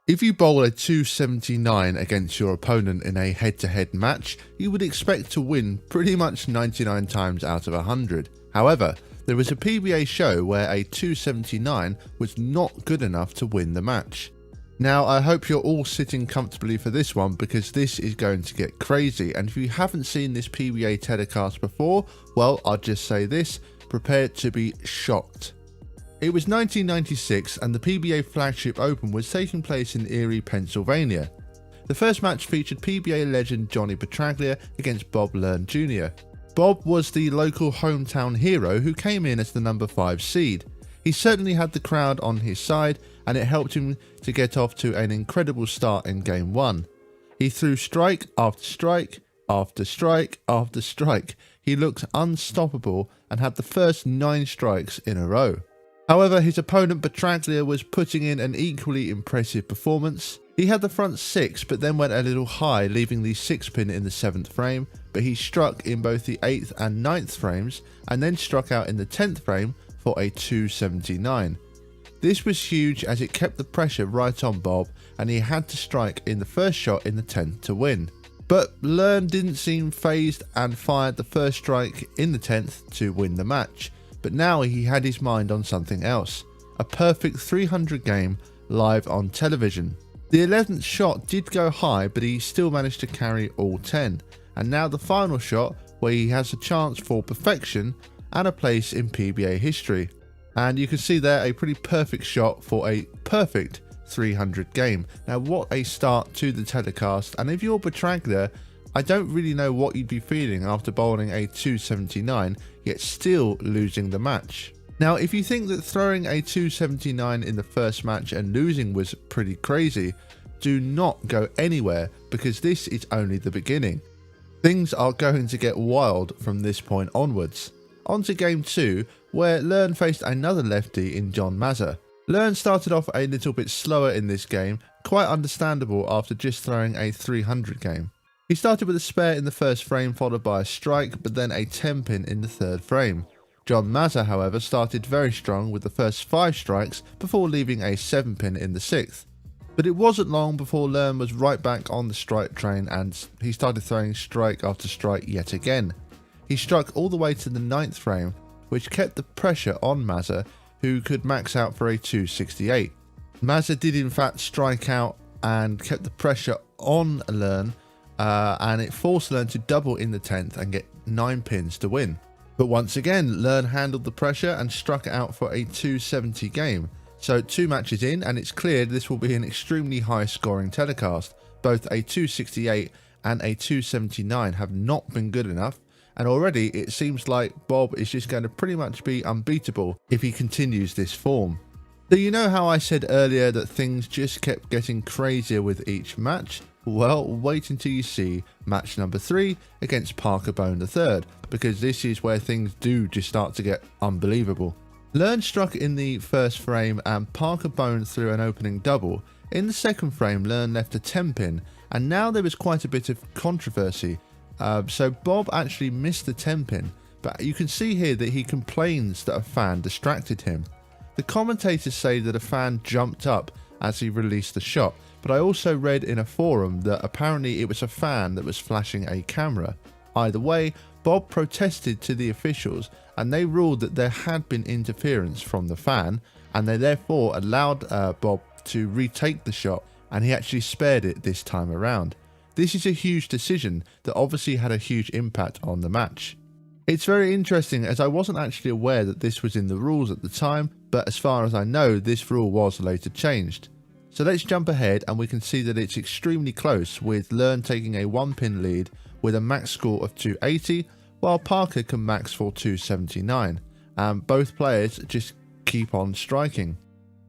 If you bowl a 279 against your opponent in a head-to-head match, you would expect to win pretty much 99 times out of 100. However, there was a PBA show where a 279 was not good enough to win the match. Now, I hope you're all sitting comfortably for this one because this is going to get crazy, and if you haven't seen this PBA telecast before, well, I'll just say this, prepare to be shocked. It was 1996 and the PBA Flagship Open was taking place in Erie, Pennsylvania. The first match featured PBA legend Johnny Petraglia against Bob Learn Jr. Bob was the local hometown hero who came in as the number 5 seed. He certainly had the crowd on his side and it helped him to get off to an incredible start in Game 1. He threw strike after strike after strike after strike. He looked unstoppable and had the first 9 strikes in a row. However, his opponent Petraglia was putting in an equally impressive performance. He had the front 6 but then went a little high, leaving the 6 pin in the 7th frame, but he struck in both the 8th and 9th frames and then struck out in the 10th frame for a 279. This was huge as it kept the pressure right on Bob and he had to strike in the first shot in the 10th to win. But Learn didn't seem phased and fired the first strike in the 10th to win the match. But now he had his mind on something else, a perfect 300 game live on television. The 11th shot did go high, but he still managed to carry all 10, and now the final shot where he has a chance for perfection and a place in PBA history. And you can see there a pretty perfect shot for a perfect 300 game. Now what a start to the telecast, and if you're Petraglia, I don't really know what you'd be feeling after bowling a 279 yet still losing the match. Now if you think that throwing a 279 in the first match and losing was pretty crazy, do not go anywhere because this is only the beginning. Things are going to get wild from this point onwards. On to Game 2 where Learn faced another lefty in John Mazza. Learn started off a little bit slower in this game, quite understandable after just throwing a 300 game. He started with a spare in the first frame followed by a strike but then a 10 pin in the 3rd frame. John Mazza however started very strong with the first 5 strikes before leaving a 7 pin in the 6th. But it wasn't long before Learn was right back on the strike train and he started throwing strike after strike yet again. He struck all the way to the 9th frame, which kept the pressure on Mazza, who could max out for a 268. Mazza did in fact strike out and kept the pressure on Learn, and it forced Learn to double in the 10th and get 9 pins to win. But once again, Learn handled the pressure and struck out for a 270 game. So 2 matches in and it's clear this will be an extremely high scoring telecast. Both a 268 and a 279 have not been good enough, and already it seems like Bob is just going to pretty much be unbeatable if he continues this form. So you know how I said earlier that things just kept getting crazier with each match? Well, wait until you see match number 3 against Parker Bone III, because this is where things do just start to get unbelievable. Learn struck in the first frame and Parker Bone threw an opening double. In the second frame, Learn left a 10 pin, and now there was quite a bit of controversy. So Bob actually missed the 10 pin, but you can see here that he complains that a fan distracted him. The commentators say that a fan jumped up as he released the shot, but I also read in a forum that apparently it was a fan that was flashing a camera. Either way, Bob protested to the officials and they ruled that there had been interference from the fan, and they therefore allowed Bob to retake the shot, and he actually spared it this time around. This is a huge decision that obviously had a huge impact on the match. It's very interesting as I wasn't actually aware that this was in the rules at the time, but as far as I know this rule was later changed. So let's jump ahead and we can see that it's extremely close, with Learn taking a 1 pin lead with a max score of 280 while Parker can max for 279, and both players just keep on striking.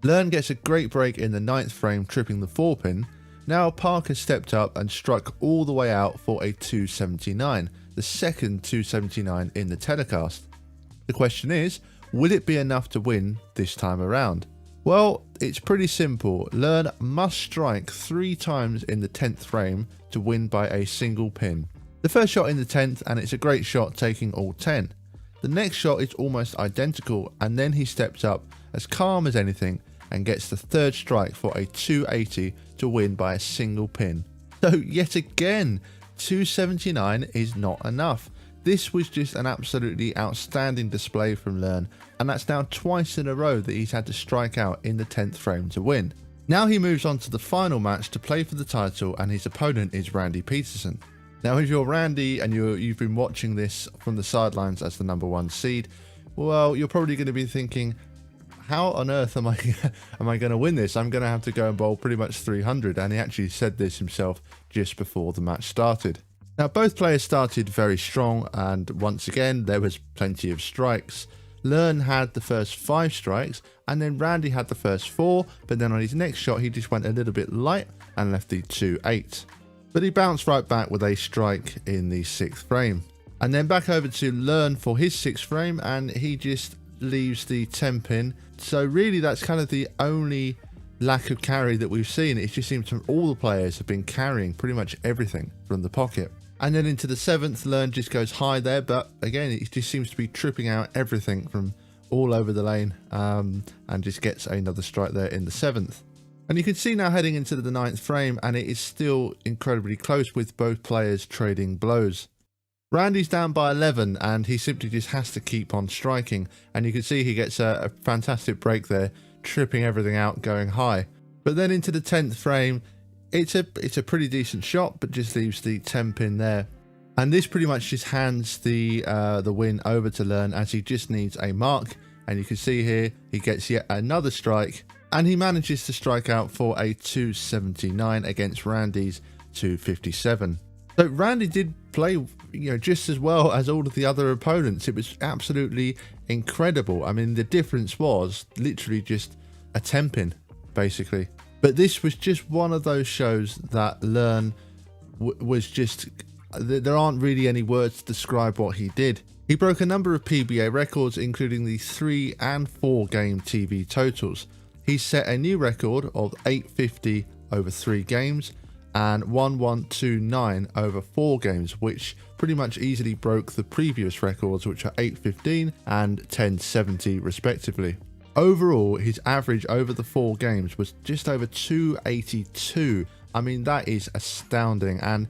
Learn gets a great break in the 9th frame, tripping the 4 pin. Now Parker stepped up and struck all the way out for a 279, the second 279 in the telecast. The question is, will it be enough to win this time around? Well, it's pretty simple. Learn must strike 3 times in the 10th frame to win by a single pin. The first shot in the 10th, and it's a great shot taking all 10. The next shot is almost identical, and then he steps up as calm as anything and gets the third strike for a 280 to win by a single pin. So yet again, 279 is not enough. This was just an absolutely outstanding display from Learn, and that's now twice in a row that he's had to strike out in the 10th frame to win. Now he moves on to the final match to play for the title, and his opponent is Randy Peterson. Now if you're Randy and you've been watching this from the sidelines as the #1 seed, well, you're probably going to be thinking, how on earth am I going to win this? I'm going to have to go and bowl pretty much 300, and he actually said this himself just before the match started. Now both players started very strong, and once again there was plenty of strikes. Learn had the first 5 strikes, and then Randy had the first 4, but then on his next shot he just went a little bit light and left the 2-8. But he bounced right back with a strike in the 6th frame. And then back over to Learn for his 6th frame, and he just leaves the 10 pin. So really that's kind of the only lack of carry that we've seen. It just seems all the players have been carrying pretty much everything from the pocket. And then into the 7th, Learn just goes high there, but again it just seems to be tripping out everything from all over the lane, and just gets another strike there in the 7th. And you can see now heading into the 9th frame, and it is still incredibly close with both players trading blows. Randy's down by 11, and he simply just has to keep on striking, and you can see he gets a fantastic break there, tripping everything out, going high. But then into the 10th frame, it's a pretty decent shot, but just leaves the 10 pin there. And this pretty much just hands the win over to Learn, as he just needs a mark. And you can see here he gets yet another strike, and he manages to strike out for a 279 against Randy's 257. So Randy did play, just as well as all of the other opponents. It was absolutely incredible. I mean, the difference was literally just a 10 pin, basically. But this was just one of those shows that Learn was just, there aren't really any words to describe what he did. He broke a number of PBA records, including the 3 and 4 game TV totals. He set a new record of 850 over 3 games and 1129 over 4 games, which pretty much easily broke the previous records, which are 815 and 1070 respectively. Overall, his average over the 4 games was just over 282. I mean, that is astounding. And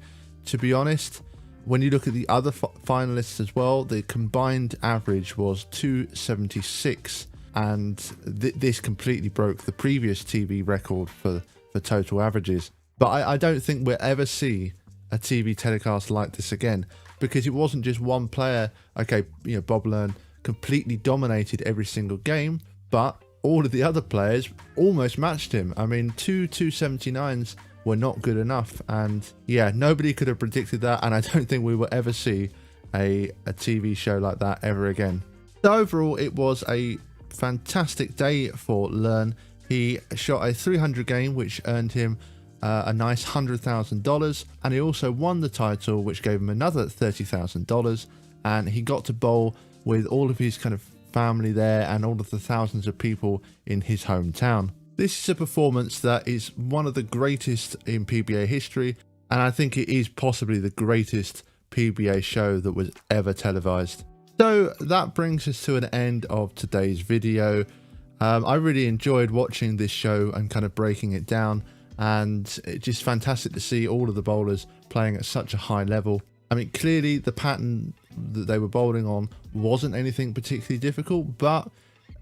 to be honest, when you look at the other finalists as well, the combined average was 276, and this completely broke the previous TV record for total averages. But I don't think we'll ever see a TV telecast like this again, because it wasn't just one player. Okay, Bob Learn completely dominated every single game, but all of the other players almost matched him. I mean, 279s were not good enough, and yeah, nobody could have predicted that, and I don't think we will ever see a TV show like that ever again. So overall, it was a fantastic day for Learn. He shot a 300 game, which earned him a nice $100,000, and he also won the title, which gave him another $30,000, and he got to bowl with all of his kind of family there and all of the thousands of people in his hometown. This is a performance that is one of the greatest in PBA history, and I think it is possibly the greatest PBA show that was ever televised. So that brings us to an end of today's video. I really enjoyed watching this show and kind of breaking it down, and it's just fantastic to see all of the bowlers playing at such a high level. I mean, clearly the pattern that they were bowling on wasn't anything particularly difficult, but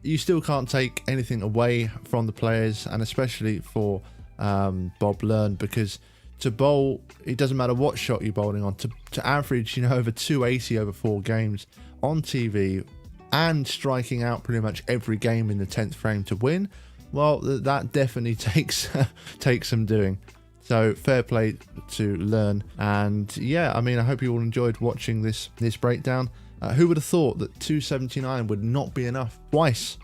you still can't take anything away from the players, and especially for Bob Learn, because to bowl, it doesn't matter what shot you're bowling on, to average over 280 over 4 games on TV and striking out pretty much every game in the 10th frame to win, well, that definitely takes some doing. So fair play to Learn. And yeah, I mean, I hope you all enjoyed watching this breakdown. Who would have thought that 279 would not be enough? Twice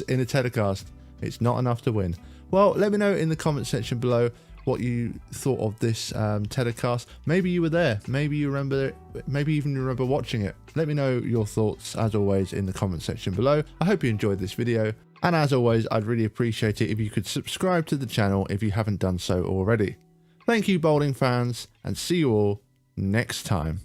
in a telecast. It's not enough to win. Well, let me know in the comment section below what you thought of this telecast. Maybe you were there. Maybe you remember it. Maybe even you remember watching it. Let me know your thoughts, as always, in the comment section below. I hope you enjoyed this video. And as always, I'd really appreciate it if you could subscribe to the channel if you haven't done so already. Thank you, bowling fans, and see you all next time.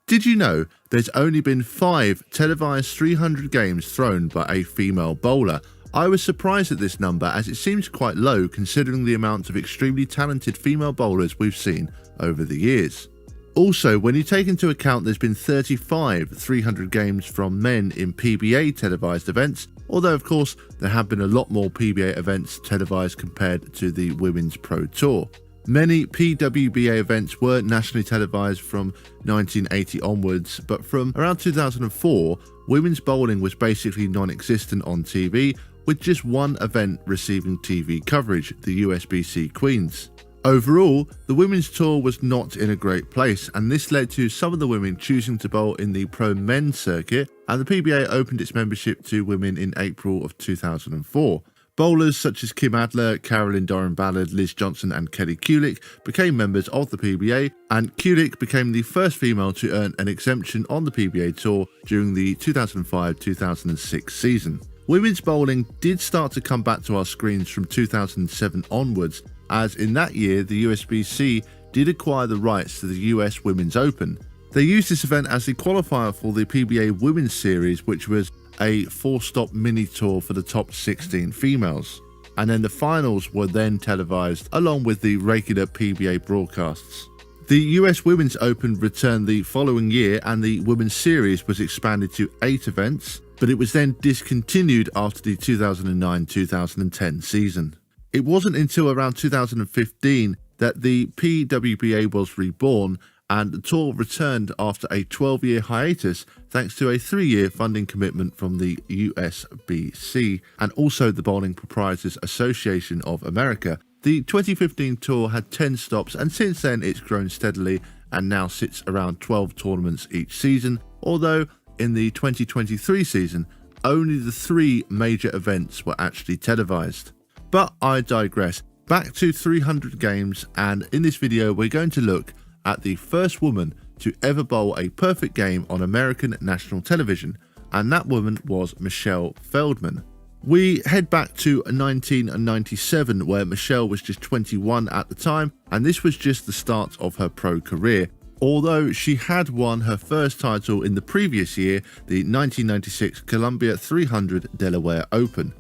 Did you know there's only been 5 televised 300 games thrown by a female bowler? I was surprised at this number as it seems quite low considering the amount of extremely talented female bowlers we've seen over the years. Also, when you take into account there's been 35 300 games from men in PBA televised events, although of course there have been a lot more PBA events televised compared to the Women's Pro Tour. Many PWBA events were nationally televised from 1980 onwards, but from around 2004, women's bowling was basically non-existent on TV, with just one event receiving TV coverage, the USBC Queens. Overall, the women's tour was not in a great place, and this led to some of the women choosing to bowl in the pro men's circuit, and the PBA opened its membership to women in April of 2004. Bowlers such as Kim Adler, Carolyn Doran-Ballard, Liz Johnson and Kelly Kulick became members of the PBA, and Kulick became the first female to earn an exemption on the PBA tour during the 2005-2006 season. Women's bowling did start to come back to our screens from 2007 onwards, as in that year the USBC did acquire the rights to the US Women's Open. They used this event as the qualifier for the PBA Women's Series, which was a 4-stop mini tour for the top 16 females. And then the finals were then televised along with the regular PBA broadcasts. The US Women's Open returned the following year and the Women's Series was expanded to 8 events, but it was then discontinued after the 2009-2010 season. It wasn't until around 2015 that the PWBA was reborn and the tour returned after a 12-year hiatus thanks to a 3-year funding commitment from the USBC and also the Bowling Proprietors Association of America. The 2015 tour had 10 stops, and since then it's grown steadily and now sits around 12 tournaments each season, although in the 2023 season only the 3 major events were actually televised. But I digress. Back to 300 games, and in this video we're going to look at the first woman to ever bowl a perfect game on American national television, and that woman was Michelle Feldman. We head back to 1997 where Michelle was just 21 at the time, and this was just the start of her pro career, although she had won her first title in the previous year, the 1996 Columbia 300 Delaware Open.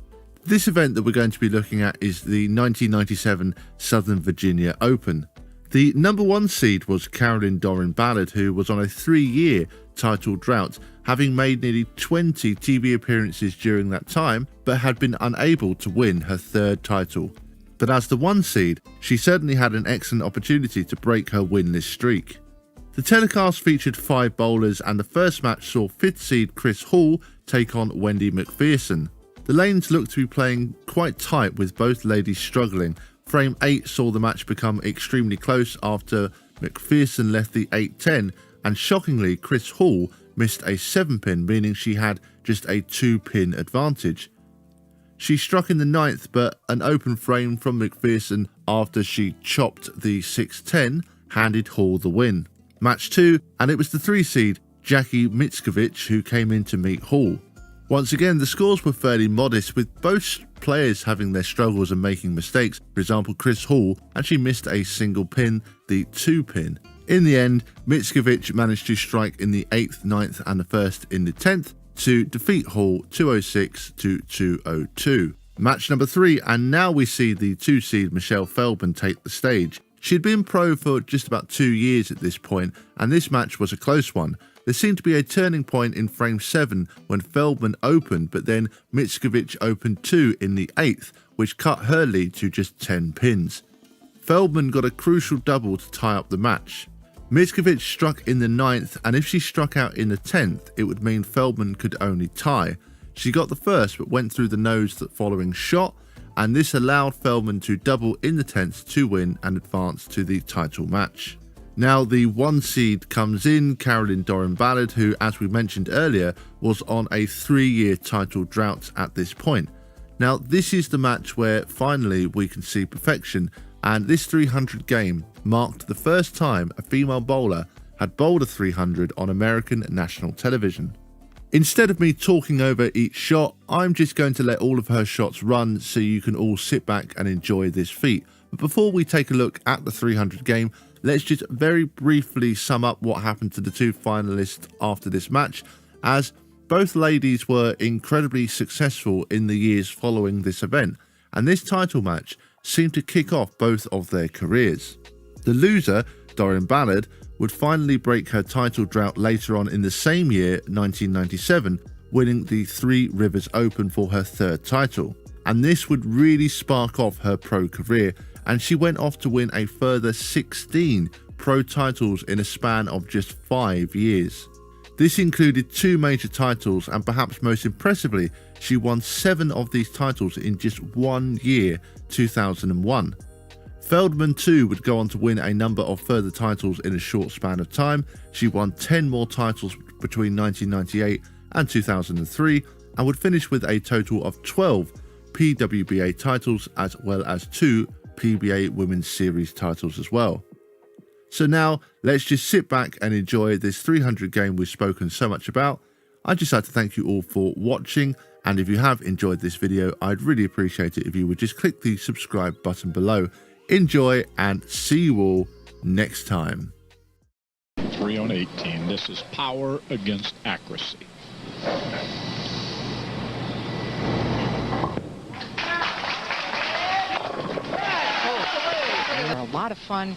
This event that we're going to be looking at is the 1997 Southern Virginia Open. The number 1 seed was Carolyn Doran-Ballard, who was on a 3-year title drought, having made nearly 20 TV appearances during that time, but had been unable to win her 3rd title. But as the 1 seed, she certainly had an excellent opportunity to break her winless streak. The telecast featured 5 bowlers, and the first match saw 5th seed Chris Hall take on Wendy McPherson. The lanes looked to be playing quite tight with both ladies struggling. Frame 8 saw the match become extremely close after McPherson left the 8-10, and shockingly Chris Hall missed a 7-pin, meaning she had just a 2-pin advantage. She struck in the 9th, but an open frame from McPherson after she chopped the 6-10 handed Hall the win. Match 2, and it was the 3 seed Jackie Mickiewicz who came in to meet Hall. Once again, the scores were fairly modest, with both players having their struggles and making mistakes. For example, Chris Hall actually missed a single pin, the 2-pin. In the end, Mickiewicz managed to strike in the 8th, 9th and the 1st in the 10th to defeat Hall 206 to 202. Match number 3, and now we see the 2 seed Michelle Feldman take the stage. She'd been pro for just about 2 years at this point, and this match was a close one. There seemed to be a turning point in frame 7 when Feldman opened, but then Mickiewicz opened 2 in the 8th, which cut her lead to just 10 pins. Feldman got a crucial double to tie up the match. Mickiewicz struck in the 9th, and if she struck out in the 10th, it would mean Feldman could only tie. She got the first, but went through the nose the following shot, and this allowed Feldman to double in the 10th to win and advance to the title match. Now the 1 seed comes in, Carolyn Doran-Ballard, who, as we mentioned earlier, was on a 3-year title drought at this point. Now this is the match where finally we can see perfection, and this 300 game marked the first time a female bowler had bowled a 300 on American national television. Instead of me talking over each shot, I'm just going to let all of her shots run so you can all sit back and enjoy this feat. But before we take a look at the 300 game, let's just very briefly sum up what happened to the two finalists after this match, as both ladies were incredibly successful in the years following this event, and this title match seemed to kick off both of their careers. The loser, Dorian Ballard, would finally break her title drought later on in the same year, 1997, winning the Three Rivers Open for her third title. And this would really spark off her pro career, and she went off to win a further 16 pro titles in a span of just 5 years. This included 2 major titles, and perhaps most impressively, she won 7 of these titles in just 1 year, 2001. Feldman too would go on to win a number of further titles in a short span of time. She won 10 more titles between 1998 and 2003, and would finish with a total of 12 PWBA titles, as well as 2 PBA Women's Series titles as well. So now, let's just sit back and enjoy this 300 game we've spoken so much about. I'd just like to thank you all for watching, and if you have enjoyed this video, I'd really appreciate it if you would just click the subscribe button below. Enjoy, and see you all next time. 3 on 18. This is power against accuracy. A lot of fun.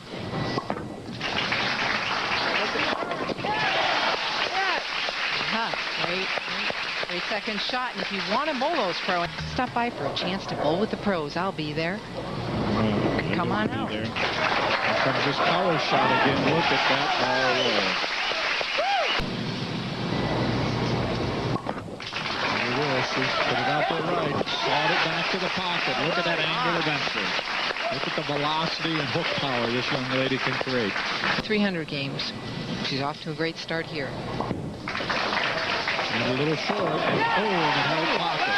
Great second shot. And if you want to bowl those pro, stop by for a chance to bowl with the pros. I'll be there. Come on out. Here comes this power shot again. Look at that ball roll. There it is. She put it out there right. Slide it back to the pocket. Look at that angular venture. Look at the velocity and hook power this young lady can create. 300 games. She's off to a great start here. And a little short. Oh, and it held pocket.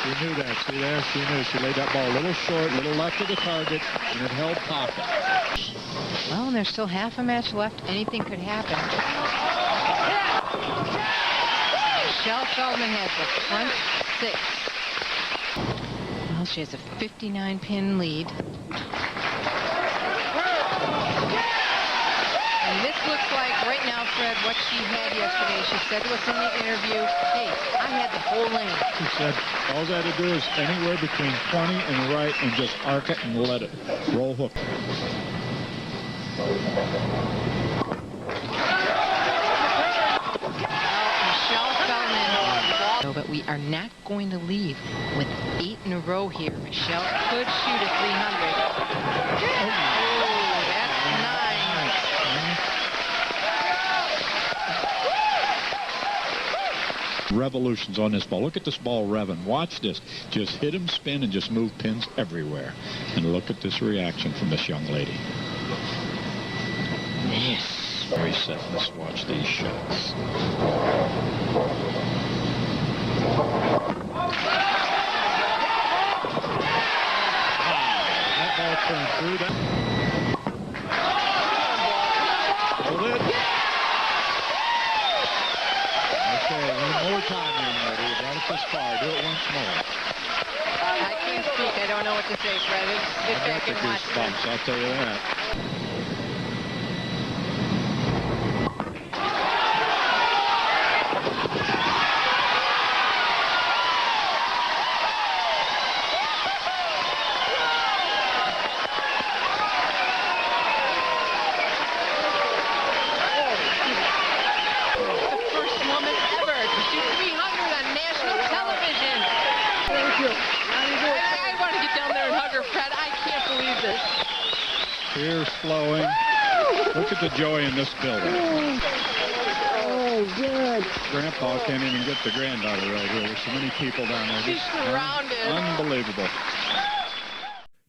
She knew that. See there? She knew. She laid that ball a little short, a little left of the target, and it held pocket. Well, and there's still half a match left. Anything could happen. Michelle Feldman has the front 6. Well, she has a 59-pin lead. And this looks like, right now, Fred, what she had yesterday. She said to us in the interview, hey, I had the whole lane. She said all I had to do is anywhere between 20 and right and just arc it and let it roll hook. Michelle Feldman. But we are not going to leave with 8 in a row here. Michelle could shoot a 300. Oh, that's 9. Revolutions on this ball. Look at this ball revving. Watch this. Just hit him, spin, and just move pins everywhere. And look at this reaction from this young lady. Yes. Very set. Let's watch these shots. That ball turned through that. Hold it. Okay, one more time, young lady. You brought it this far. Do it once more. I can't speak. I don't know what to say, Fred. Just sit back and watch. Goosebumps, I'll tell you that. Tears flowing. Look at the joy in this building. Oh, good. Grandpa can't even get the granddaughter right here. There's so many people down there. She's surrounded. Unbelievable.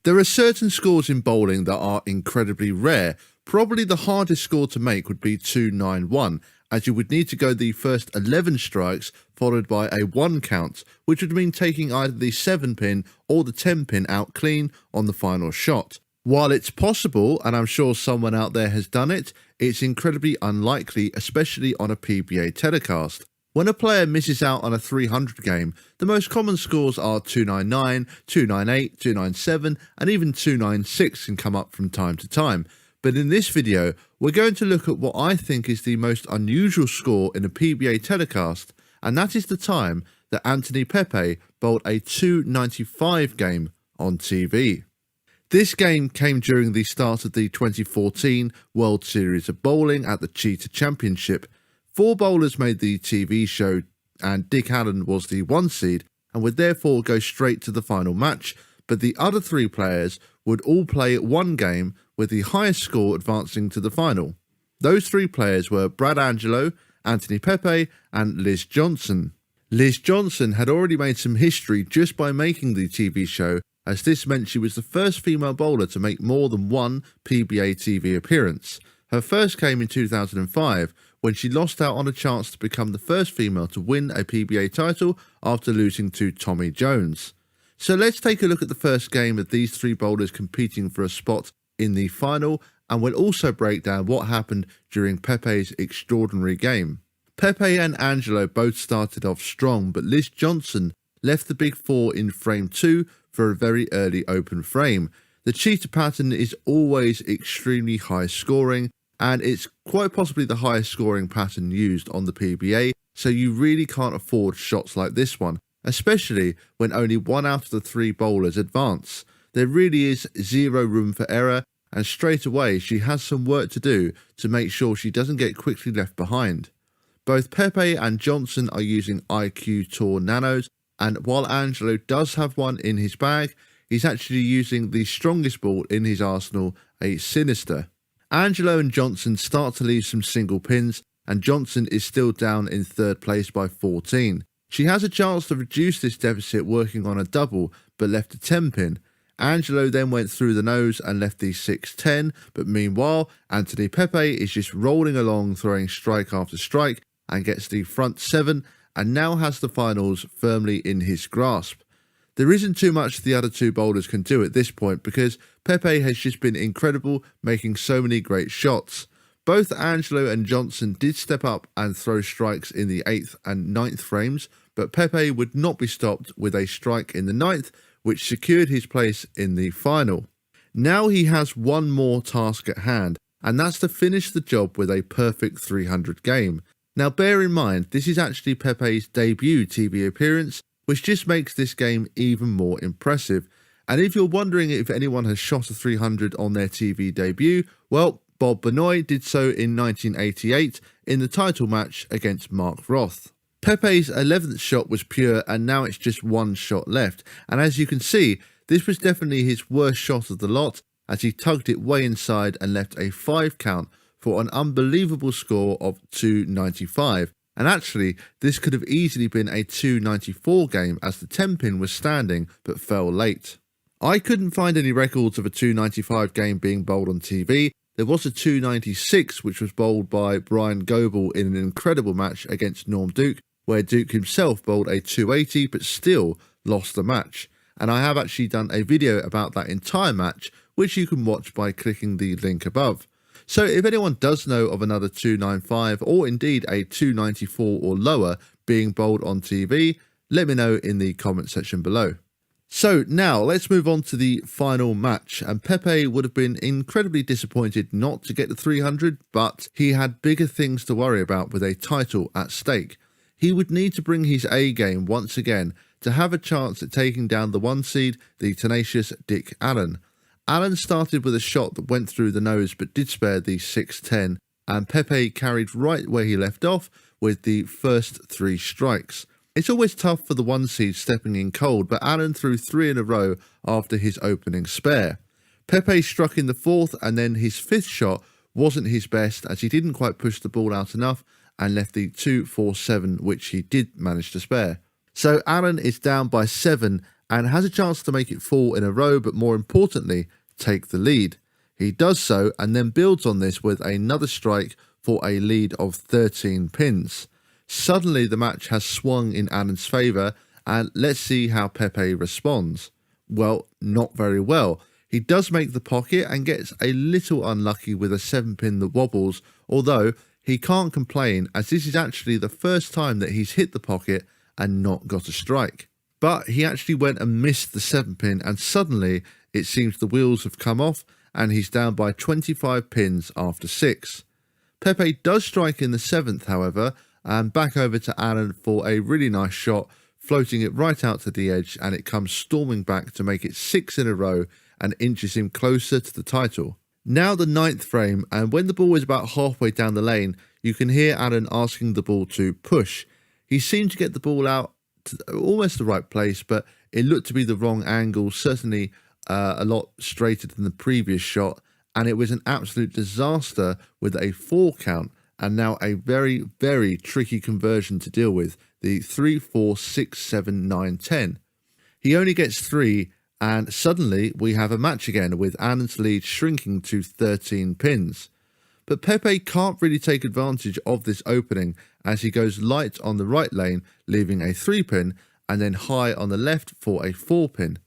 There are certain scores in bowling that are incredibly rare. Probably the hardest score to make would be 291, as you would need to go the first 11 strikes followed by a 1 count, which would mean taking either the 7-pin or the 10-pin out clean on the final shot. While it's possible, and I'm sure someone out there has done it, it's incredibly unlikely, especially on a PBA telecast. When a player misses out on a 300 game, the most common scores are 299, 298, 297, and even 296 can come up from time to time. But in this video, we're going to look at what I think is the most unusual score in a PBA telecast, and that is the time that Anthony Pepe bowled a 295 game on TV. This game came during the start of the 2014 World Series of Bowling at the Cheetah Championship. 4 bowlers made the TV show, and Dick Allen was the 1 seed and would therefore go straight to the final match, but the other 3 players would all play 1 game with the highest score advancing to the final. Those 3 players were Brad Angelo, Anthony Pepe and Liz Johnson. Liz Johnson had already made some history just by making the TV show, as this meant she was the first female bowler to make more than 1 PBA TV appearance. Her first came in 2005, when she lost out on a chance to become the first female to win a PBA title after losing to Tommy Jones. So let's take a look at the first game of these 3 bowlers competing for a spot in the final, and we'll also break down what happened during Pepe's extraordinary game. Pepe and Angelo both started off strong, but Liz Johnson left the big 4 in frame 2 for a very early open frame. The cheetah pattern is always extremely high scoring, and it's quite possibly the highest scoring pattern used on the PBA, so you really can't afford shots like this one, especially when only 1 out of the 3 bowlers advance. There really is zero room for error, and straight away she has some work to do to make sure she doesn't get quickly left behind. Both Pepe and Johnson are using IQ Tour Nanos, and while Angelo does have one in his bag, he's actually using the strongest ball in his arsenal, a Sinister. Angelo and Johnson start to leave some single pins, and Johnson is still down in 3rd place by 14. She has a chance to reduce this deficit working on a double, but left a 10 pin. Angelo then went through the nose and left the 6-10, but meanwhile, Anthony Pepe is just rolling along, throwing strike after strike, and gets the front 7, and now has the finals firmly in his grasp. There isn't too much the other 2 bowlers can do at this point, because Pepe has just been incredible, making so many great shots. Both Angelo and Johnson did step up and throw strikes in the 8th and 9th frames, but Pepe would not be stopped with a strike in the 9th, which secured his place in the final. Now he has one more task at hand, and that's to finish the job with a perfect 300 game. Now bear in mind, this is actually Pepe's debut TV appearance, which just makes this game even more impressive. And if you're wondering if anyone has shot a 300 on their TV debut, well, Bob Benoit did so in 1988 in the title match against Mark Roth. Pepe's 11th shot was pure, and now it's just 1 shot left, and as you can see, this was definitely his worst shot of the lot, as he tugged it way inside and left a 5 count for an unbelievable score of 295. And actually, this could have easily been a 294 game, as the 10 pin was standing but fell late. I couldn't find any records of a 295 game being bowled on TV. There was a 296 which was bowled by Brian Goebel in an incredible match against Norm Duke, where Duke himself bowled a 280 but still lost the match. And I have actually done a video about that entire match, which you can watch by clicking the link above. So if anyone does know of another 295 or indeed a 294 or lower being bowled on TV, let me know in the comment section below. So now let's move on to the final match, and Pepe would have been incredibly disappointed not to get the 300, but he had bigger things to worry about with a title at stake. He would need to bring his A game once again to have a chance at taking down the 1 seed, the tenacious Dick Allen. Allen started with a shot that went through the nose but did spare the 6-10, and Pepe carried right where he left off with the first 3 strikes. It's always tough for the 1 seed stepping in cold, but Allen threw 3 in a row after his opening spare. Pepe struck in the 4th, and then his 5th shot wasn't his best, as he didn't quite push the ball out enough and left the 2-4-7, which he did manage to spare. So Allen is down by 7 and has a chance to make it 4 in a row, but more importantly, take the lead. He does so and then builds on this with another strike for a lead of 13 pins. Suddenly the match has swung in Allen's favour, and let's see how Pepe responds. Well, not very well. He does make the pocket and gets a little unlucky with a 7 pin that wobbles, although he can't complain as this is actually the first time that he's hit the pocket and not got a strike. But he actually went and missed the 7-pin, and suddenly it seems the wheels have come off and he's down by 25 pins after 6. Pepe does strike in the 7th, however, and back over to Alan for a really nice shot, floating it right out to the edge, and it comes storming back to make it 6 in a row and inches him closer to the title. Now the 9th frame, and when the ball is about halfway down the lane, you can hear Alan asking the ball to push. He seemed to get the ball out to almost the right place, but it looked to be the wrong angle, certainly a lot straighter than the previous shot, and it was an absolute disaster with a 4 count, and now a very, very tricky conversion to deal with, the 3, 4, 6, 7, 9, 10. He only gets 3, and suddenly we have a match again with Alan's lead shrinking to 13 pins. But Pepe can't really take advantage of this opening as he goes light on the right lane, leaving a 3-pin, and then high on the left for a 4-pin.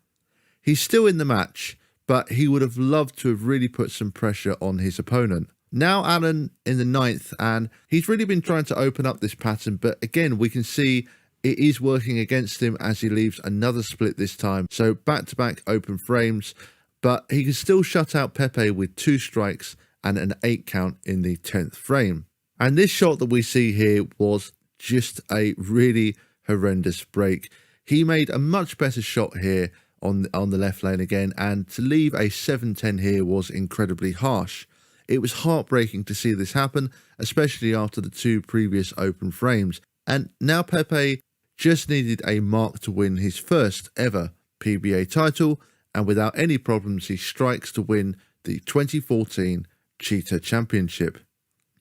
He's still in the match, but he would have loved to have really put some pressure on his opponent. Now Alan in the 9th, and he's really been trying to open up this pattern, but again we can see it is working against him as he leaves another split this time. So back-to-back open frames, but he can still shut out Pepe with 2 strikes and an 8 count in the 10th frame. And this shot that we see here was just a really horrendous break. He made a much better shot here on the left lane again, and to leave a 7-10 here was incredibly harsh. It was heartbreaking to see this happen, especially after the 2 previous open frames. And now Pepe just needed a mark to win his first ever PBA title, and without any problems he strikes to win the 2014 Cheetah Championship.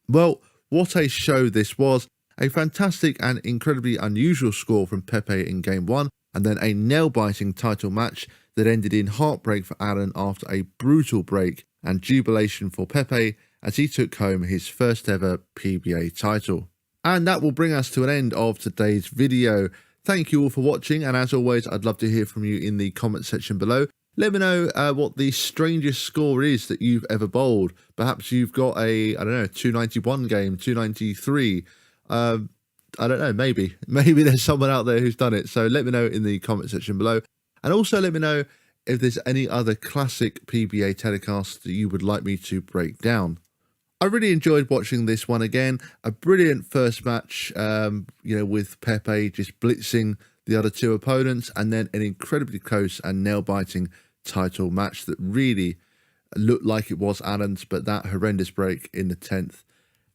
Well, what a show this was. A fantastic and incredibly unusual score from Pepe in Game 1, and then a nail-biting title match that ended in heartbreak for Alan after a brutal break, and jubilation for Pepe as he took home his first ever PBA title. And that will bring us to an end of today's video. Thank you all for watching, and as always I'd love to hear from you in the comment section below. Let me know what the strangest score is that you've ever bowled. Perhaps you've got a, I don't know, 291 game, 293. I don't know, maybe there's someone out there who's done it. So let me know in the comment section below. And also let me know if there's any other classic PBA telecasts that you would like me to break down. I really enjoyed watching this one again. A brilliant first match, with Pepe just blitzing the other 2 opponents, and then an incredibly close and nail-biting title match that really looked like it was Alan's, but that horrendous break in the 10th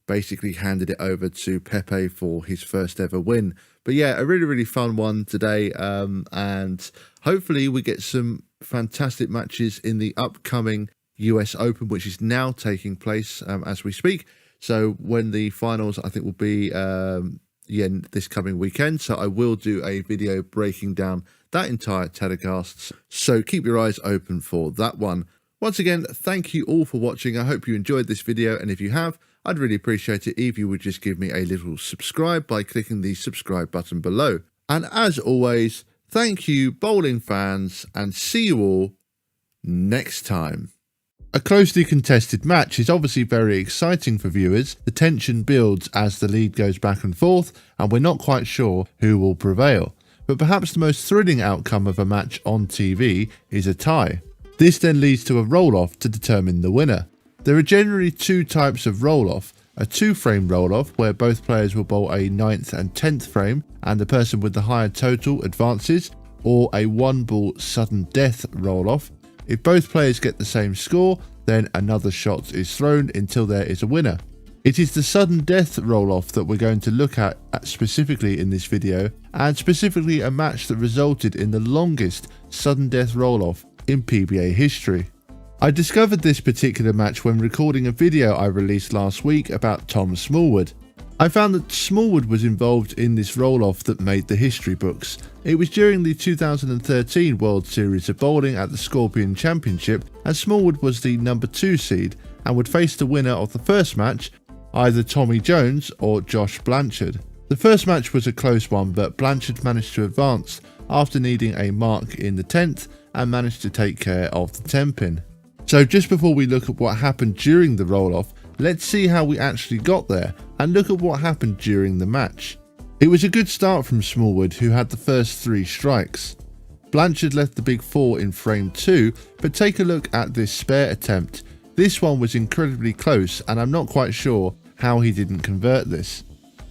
basically handed it over to Pepe for his first ever win. But yeah, a really, really fun one today, and hopefully we get some fantastic matches in the upcoming US Open, which is now taking place as we speak. So when the finals, I think, will be this coming weekend. So I will do a video breaking down that entire telecast. So keep your eyes open for that one. Once again, thank you all for watching. I hope you enjoyed this video, and if you have, I'd really appreciate it if you would just give me a little subscribe by clicking the subscribe button below. And as always, thank you, bowling fans, and see you all next time. A closely contested match is obviously very exciting for viewers. The tension builds as the lead goes back and forth, and we're not quite sure who will prevail. But perhaps the most thrilling outcome of a match on TV is a tie. This then leads to a roll-off to determine the winner. There are generally 2 types of roll-off. A 2-frame roll-off, where both players will bowl a 9th and 10th frame, and the person with the higher total advances, or a 1-ball sudden death roll-off. If both players get the same score, then another shot is thrown until there is a winner. It is the sudden death roll-off that we're going to look at specifically in this video, and specifically a match that resulted in the longest sudden death roll-off in PBA history. I discovered this particular match when recording a video I released last week about Tom Smallwood. I found that Smallwood was involved in this roll-off that made the history books. It was during the 2013 World Series of Bowling at the Scorpion Championship, and Smallwood was the number 2 seed and would face the winner of the first match, either Tommy Jones or Josh Blanchard. The first match was a close one, but Blanchard managed to advance after needing a mark in the 10th and managed to take care of the 10-pin. So just before we look at what happened during the roll-off, Let's see how we actually got there and look at what happened during the match. It was a good start from Smallwood, who had the first 3 strikes. Blanchard left the big 4 in frame 2, but take a look at this spare attempt. This one was incredibly close, and I'm not quite sure how he didn't convert this.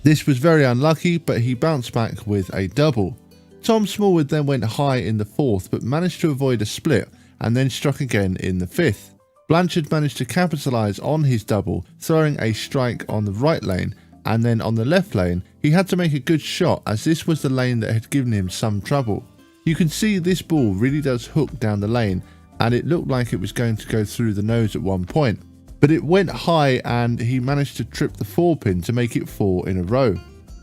This was very unlucky, but he bounced back with a double. Tom Smallwood then went high in the 4th, but managed to avoid a split and then struck again in the 5th. Blanchard managed to capitalise on his double, throwing a strike on the right lane, and then on the left lane he had to make a good shot, as this was the lane that had given him some trouble. You can see this ball really does hook down the lane, and it looked like it was going to go through the nose at one point, but it went high and he managed to trip the 4 pin to make it 4 in a row,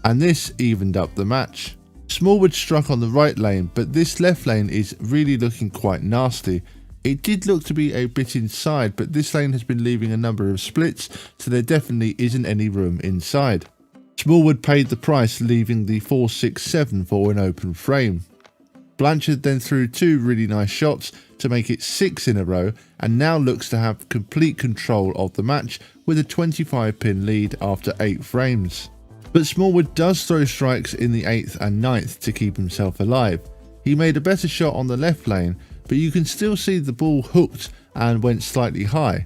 and this evened up the match. Smallwood struck on the right lane, but this left lane is really looking quite nasty. It did look to be a bit inside, but this lane has been leaving a number of splits, so there definitely isn't any room inside. Smallwood paid the price, leaving the 4-6-7 for an open frame. Blanchard then threw 2 really nice shots to make it 6 in a row, and now looks to have complete control of the match with a 25 pin lead after 8 frames. But Smallwood does throw strikes in the 8th and 9th to keep himself alive. He made a better shot on the left lane, but you can still see the ball hooked and went slightly high.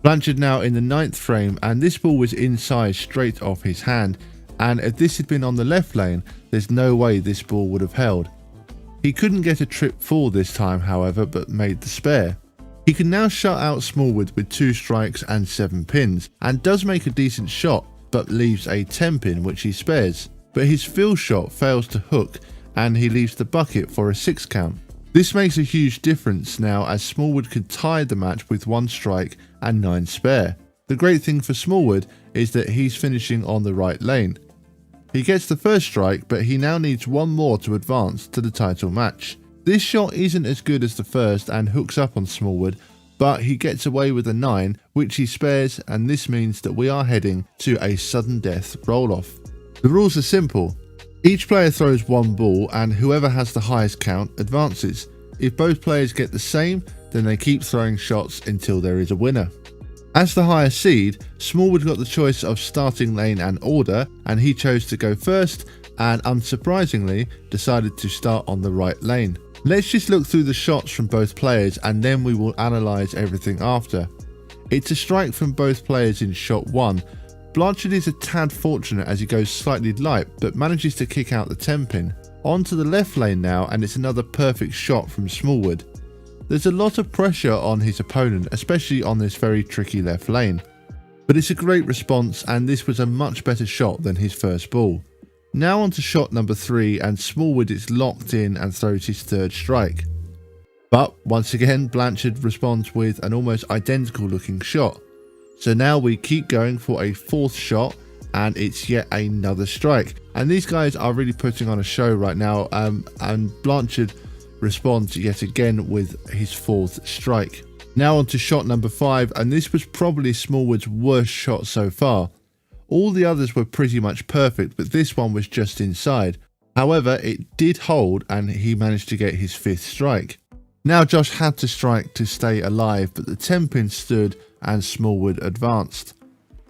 Blanchard now in the 9th frame, and this ball was inside straight off his hand, and if this had been on the left lane, there's no way this ball would have held. He couldn't get a trip 4 this time, however, but made the spare. He can now shut out Smallwood with 2 strikes and 7 pins, and does make a decent shot, but leaves a 10 pin which he spares. But his fill shot fails to hook, and he leaves the bucket for a 6 count. This makes a huge difference now, as Smallwood could tie the match with 1 strike and 9 spare. The great thing for Smallwood is that he's finishing on the right lane. He gets the first strike, but he now needs 1 more to advance to the title match. This shot isn't as good as the first and hooks up on Smallwood, but he gets away with a 9, which he spares, and this means that we are heading to a sudden death roll-off. The rules are simple. Each player throws 1 ball, and whoever has the highest count advances. If both players get the same, then they keep throwing shots until there is a winner. As the higher seed, Smallwood got the choice of starting lane and order, and he chose to go first, and unsurprisingly decided to start on the right lane. Let's just look through the shots from both players, and then we will analyse everything after. It's a strike from both players in shot 1. Blanchard is a tad fortunate as he goes slightly light, but manages to kick out the 10 pin. Onto the left lane now, and it's another perfect shot from Smallwood. There's a lot of pressure on his opponent, especially on this very tricky left lane. But it's a great response, and this was a much better shot than his first ball. Now on to shot number 3, and Smallwood is locked in and throws his 3rd strike. But once again, Blanchard responds with an almost identical looking shot. So now we keep going for a 4th shot, and it's yet another strike. And these guys are really putting on a show right now, and Blanchard responds yet again with his 4th strike. Now on to shot number 5, and this was probably Smallwood's worst shot so far. All the others were pretty much perfect, but this one was just inside. However, it did hold, and he managed to get his 5th strike. Now Josh had to strike to stay alive, but the 10 pin stood and Smallwood advanced.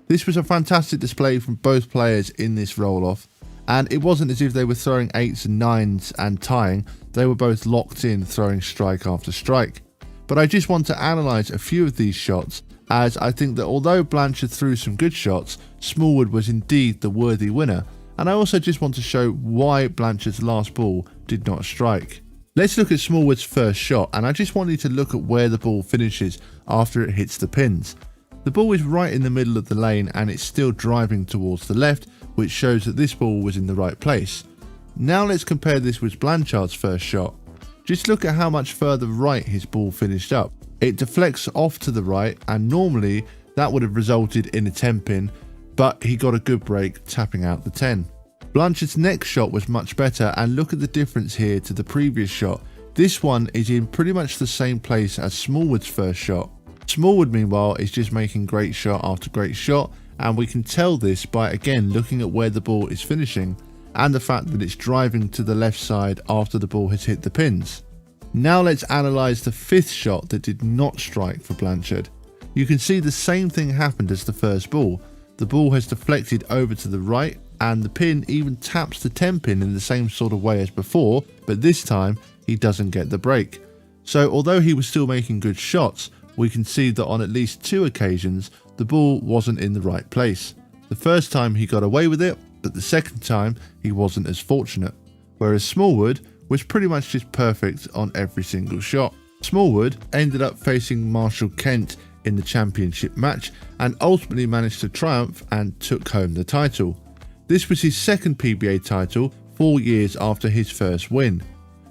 This was a fantastic display from both players in this roll-off, and it wasn't as if they were throwing 8s and 9s and tying. They were both locked in, throwing strike after strike. But I just want to analyse a few of these shots, as I think that although Blanchard threw some good shots, Smallwood was indeed the worthy winner, and I also just want to show why Blanchard's last ball did not strike. Let's look at Smallwood's first shot, and I just want you to look at where the ball finishes after it hits the pins. The ball is right in the middle of the lane, and it's still driving towards the left, which shows that this ball was in the right place. Now let's compare this with Blanchard's first shot. Just look at how much further right his ball finished up. It deflects off to the right, and normally that would have resulted in a 10 pin, but he got a good break tapping out the 10. Blanchard's next shot was much better, and look at the difference here to the previous shot. This one is in pretty much the same place as Smallwood's first shot. Smallwood meanwhile is just making great shot after great shot, and we can tell this by again looking at where the ball is finishing and the fact that it's driving to the left side after the ball has hit the pins. Now let's analyse the 5th shot that did not strike for Blanchard. You can see the same thing happened as the first ball. The ball has deflected over to the right, and the pin even taps the 10 pin in the same sort of way as before, but this time he doesn't get the break. So although he was still making good shots, we can see that on at least 2 occasions the ball wasn't in the right place. The first time he got away with it, but the second time he wasn't as fortunate. Whereas Smallwood was pretty much just perfect on every single shot. Smallwood ended up facing Marshall Kent in the championship match and ultimately managed to triumph and took home the title. This was his second PBA title 4 years after his first win.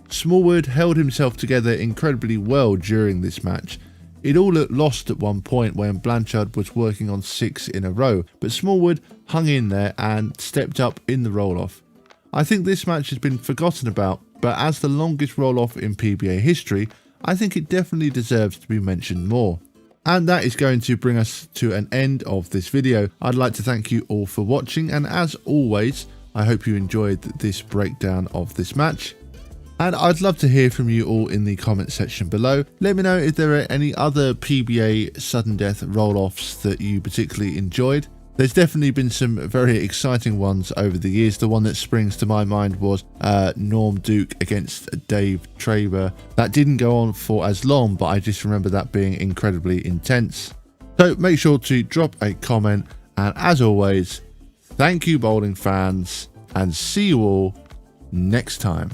Smallwood held himself together incredibly well during this match. It all looked lost at one point when Blanchard was working on 6 in a row, but Smallwood hung in there and stepped up in the roll-off. I think this match has been forgotten about, but as the longest roll-off in PBA history, I think it definitely deserves to be mentioned more. And that is going to bring us to an end of this video. I'd like to thank you all for watching, and as always, I hope you enjoyed this breakdown of this match. And I'd love to hear from you all in the comment section below. Let me know if there are any other PBA sudden death roll-offs that you particularly enjoyed. There's definitely been some very exciting ones over the years. The one that springs to my mind was Norm Duke against Dave Traber. That didn't go on for as long, but I just remember that being incredibly intense. So make sure to drop a comment, and as always, thank you bowling fans, and see you all next time.